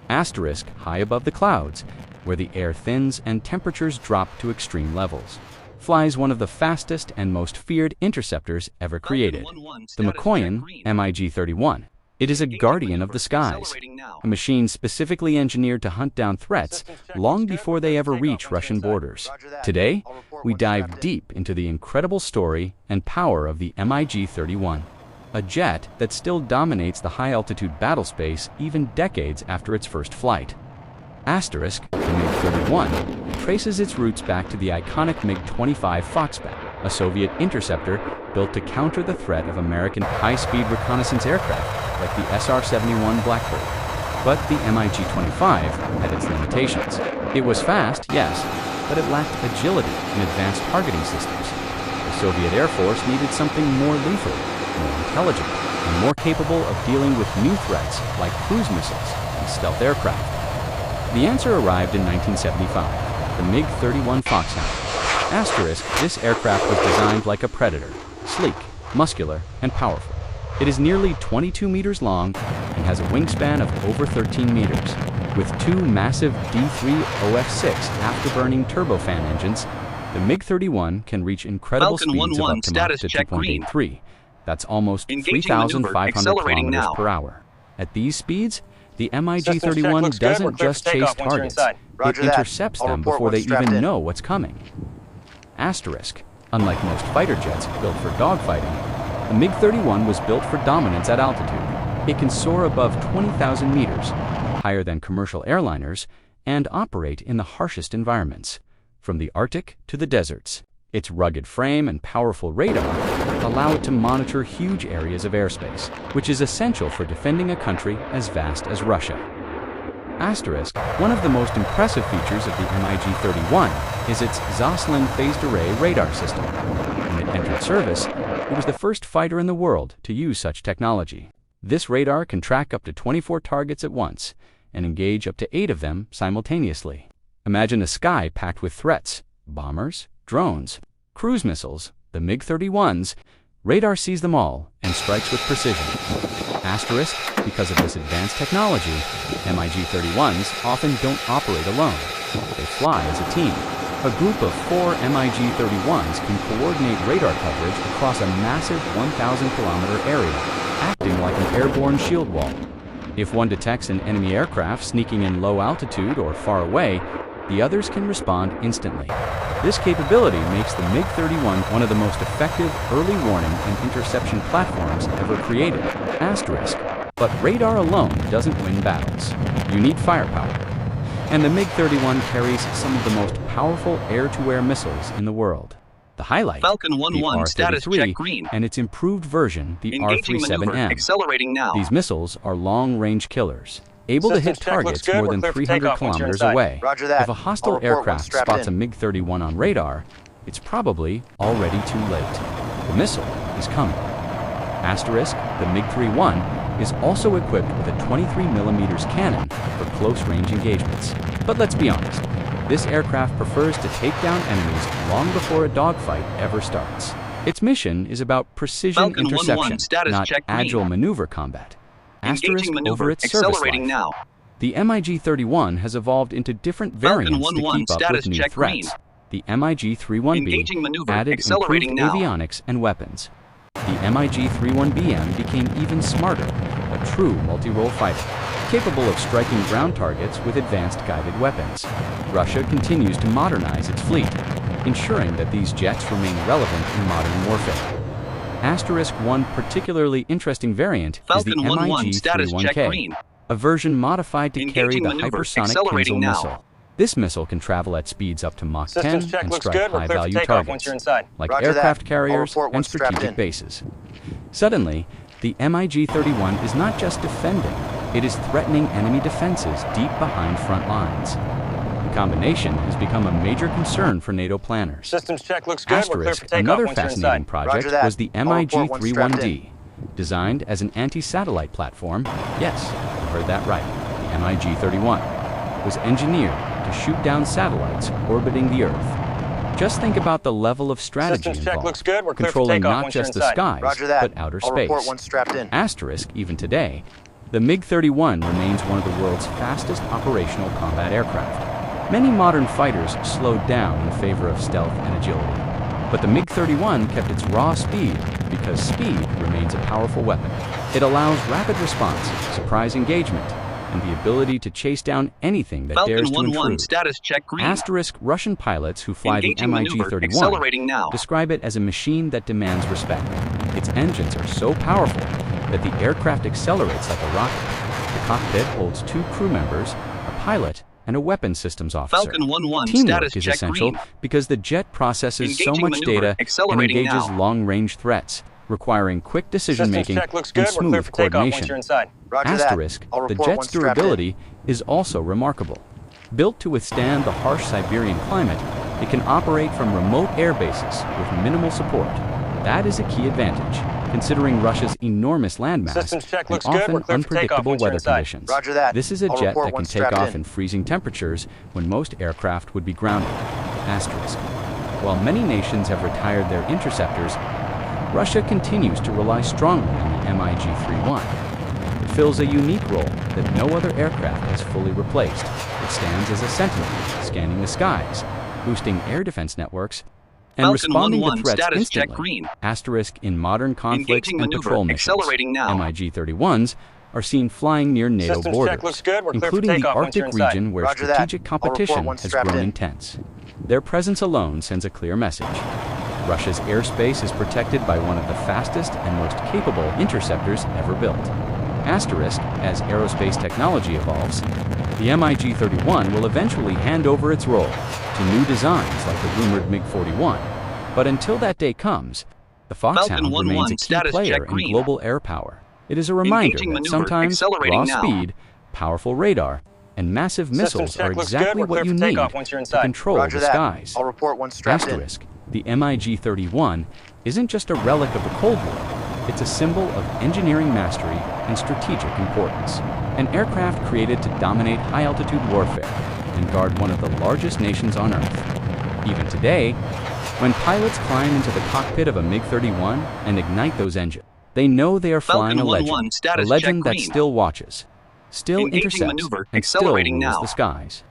Asterisk high above the clouds, where the air thins and temperatures drop to extreme levels. Flies one of the fastest and most feared interceptors ever created, the Mikoyan MiG-31. It is a guardian of the skies, a machine specifically engineered to hunt down threats long before they ever reach Russian borders. Today, we dive deep into the incredible story and power of the MiG-31, a jet that still dominates the high-altitude battle space even decades after its first flight. Asterisk, the MiG-31 traces its roots back to the iconic MiG-25 Foxhound, a Soviet interceptor built to counter the threat of American high-speed reconnaissance aircraft like the SR-71 Blackbird. But the MiG-25 had its limitations. It was fast, yes, but it lacked agility and advanced targeting systems. The Soviet Air Force needed something more lethal, more intelligent, and more capable of dealing with new threats like cruise missiles and stealth aircraft. The answer arrived in 1975, the MiG-31 Foxhound. Asterisk, this aircraft was designed like a Predator, sleek, muscular, and powerful. It is nearly 22 meters long and has a wingspan of over 13 meters. With two massive D3 OF6 afterburning turbofan engines, the MiG-31 can reach incredible speeds of up to Mach 2.83. That's almost 3,500 kilometers per hour. At these speeds, the MiG-31 doesn't just chase targets, it intercepts them before they even know what's coming. Asterisk, unlike most fighter jets built for dogfighting, the MiG-31 was built for dominance at altitude. It can soar above 20,000 meters, higher than commercial airliners, and operate in the harshest environments, from the Arctic to the deserts. Its rugged frame and powerful radar allow it to monitor huge areas of airspace, which is essential for defending a country as vast as Russia. Asterisk, one of the most impressive features of the MiG-31 is its Zoslin phased array radar system. When it entered service, it was the first fighter in the world to use such technology. This radar can track up to 24 targets at once and engage up to 8 of them simultaneously. Imagine a sky packed with threats: bombers, drones, cruise missiles, the MiG-31's. Radar sees them all and strikes with precision. Asterisk, because of this advanced technology, MiG-31s often don't operate alone. They fly as a team. A group of 4 MiG-31s can coordinate radar coverage across a massive 1,000-kilometer area, acting like an airborne shield wall. If one detects an enemy aircraft sneaking in low altitude or far away, the others can respond instantly. This capability makes the MiG-31 one of the most effective early warning and interception platforms ever created. Asterisk, but radar alone doesn't win battles. You need firepower. And the MiG-31 carries some of the most powerful air-to-air missiles in the world. The highlight, Falcon the 1-1 status check R-33 green. and its improved version, the Engaging maneuver, R-37M. accelerating now. These missiles are long-range killers, able to hit Systems check looks targets good. more We're than clear for 300 takeoff once you're kilometers inside. away. Roger that. If a hostile All report once aircraft strapped spots a in. MiG-31 on radar, it's probably already too late. The missile is coming. Asterisk, the MiG-31 is also equipped with a 23mm cannon for close-range engagements. But let's be honest, this aircraft prefers to take down enemies long before a dogfight ever starts. Its mission is about precision Falcon 1-1 interception, status not check green. agile maneuver combat. Engaging Asterisk maneuver, over its service accelerating life. now. The MiG-31 has evolved into different Falcon variants to 1-1 keep up status with new check threats. green. The MiG-31B Engaging maneuver, added improved accelerating now. avionics and weapons. The MiG-31BM became even smarter, a true multi-role fighter, capable of striking ground targets with advanced guided weapons. Russia continues to modernize its fleet, ensuring that these jets remain relevant in modern warfare. Asterisk, one particularly interesting variant is the Falcon 1-1 status check MiG-31K, green. a version modified to carry Engaging the maneuver, hypersonic accelerating Kinzel now. missile. This missile can travel at speeds up to Mach 10 Systems check and looks strike good. We're clear for high-value takeoff once targets, you're inside. like Roger that. aircraft All carriers report and once strapped strategic in. bases. Suddenly, the MiG-31 is not just defending, it is threatening enemy defenses deep behind front lines. The combination has become a major concern for NATO planners. Systems check looks good. We're clear Asterisk, for takeoff another once you're fascinating inside. project Roger that. was the All report once strapped MiG-31D. Designed as an anti-satellite platform, yes, you heard that right, the MiG-31 was engineered to shoot down satellites orbiting the Earth. Just think about the level of strategy Systems check involved, looks good. We're clear for controlling takeoff not once you're just the inside. skies, Roger that. but outer All report space. once strapped in. Asterisk, even today, The MiG-31 remains one of the world's fastest operational combat aircraft. Many modern fighters slowed down in favor of stealth and agility. But the MiG-31 kept its raw speed because speed remains a powerful weapon. It allows rapid response, surprise engagement, and the ability to chase down anything that dares to intrude. Status check green. Asterisk Russian pilots who fly Engaging the maneuver, MiG-31 accelerating now. describe it as a machine that demands respect. Its engines are so powerful that the aircraft accelerates like a rocket. The cockpit holds 2 crew members, a pilot, and a weapons systems officer. Falcon 1-1 Teamwork status is check essential green. because the jet processes so Engaging much maneuver, data and accelerating engages now. long-range threats, requiring quick decision-making and We're clear smooth for takeoff once coordination. you're inside. Roger that. Asterisk, I'll the report jet's once strapped in. durability is also remarkable. Built to withstand the harsh Siberian climate, it can operate from remote air bases with minimal support. That is a key advantage, considering Russia's enormous landmass Systems check and looks good. We're often clear for takeoff unpredictable once you're weather inside. conditions. Roger that. This is a I'll jet report that can once take strapped off in. in freezing temperatures when most aircraft would be grounded. Asterisk. While many nations have retired their interceptors, Russia continues to rely strongly on the MiG-31. It fills a unique role that no other aircraft has fully replaced. It stands as a sentinel, scanning the skies, boosting air defense networks, and Falcon responding 1-1 to threats status instantly. check green. Asterisk in modern conflicts Engaging and maneuver, patrol missions. accelerating now. MiG-31s are seen flying near NATO Systems check borders, looks good. We're clear for including the takeoff once Arctic you're inside. region where Roger that. strategic I'll report competition once has strapped grown in. intense. Their presence alone sends a clear message. Russia's airspace is protected by one of the fastest and most capable interceptors ever built. Asterisk, as aerospace technology evolves, the MiG-31 will eventually hand over its role to new designs like the rumored MiG-41. But until that day comes, the Foxhound Falcon remains a 1-1 key status player check in green. global air power. It is a reminder Engaging that maneuver, sometimes accelerating raw now. speed, powerful radar, and massive missiles check are looks good. exactly We're what clear you for need takeoff once you're to inside. control Roger the that. skies. I'll report once strapped in. Asterisk, the MiG-31 isn't just a relic of the Cold War. It's a symbol of engineering mastery and strategic importance. An aircraft created to dominate high-altitude warfare and guard one of the largest nations on Earth. Even today, when pilots climb into the cockpit of a MiG-31 and ignite those engines, they know they are flying Falcon a 1-1 legend, a status legend check that green. still watches, still Engaging intercepts, maneuver, and still accelerating rules now. the skies.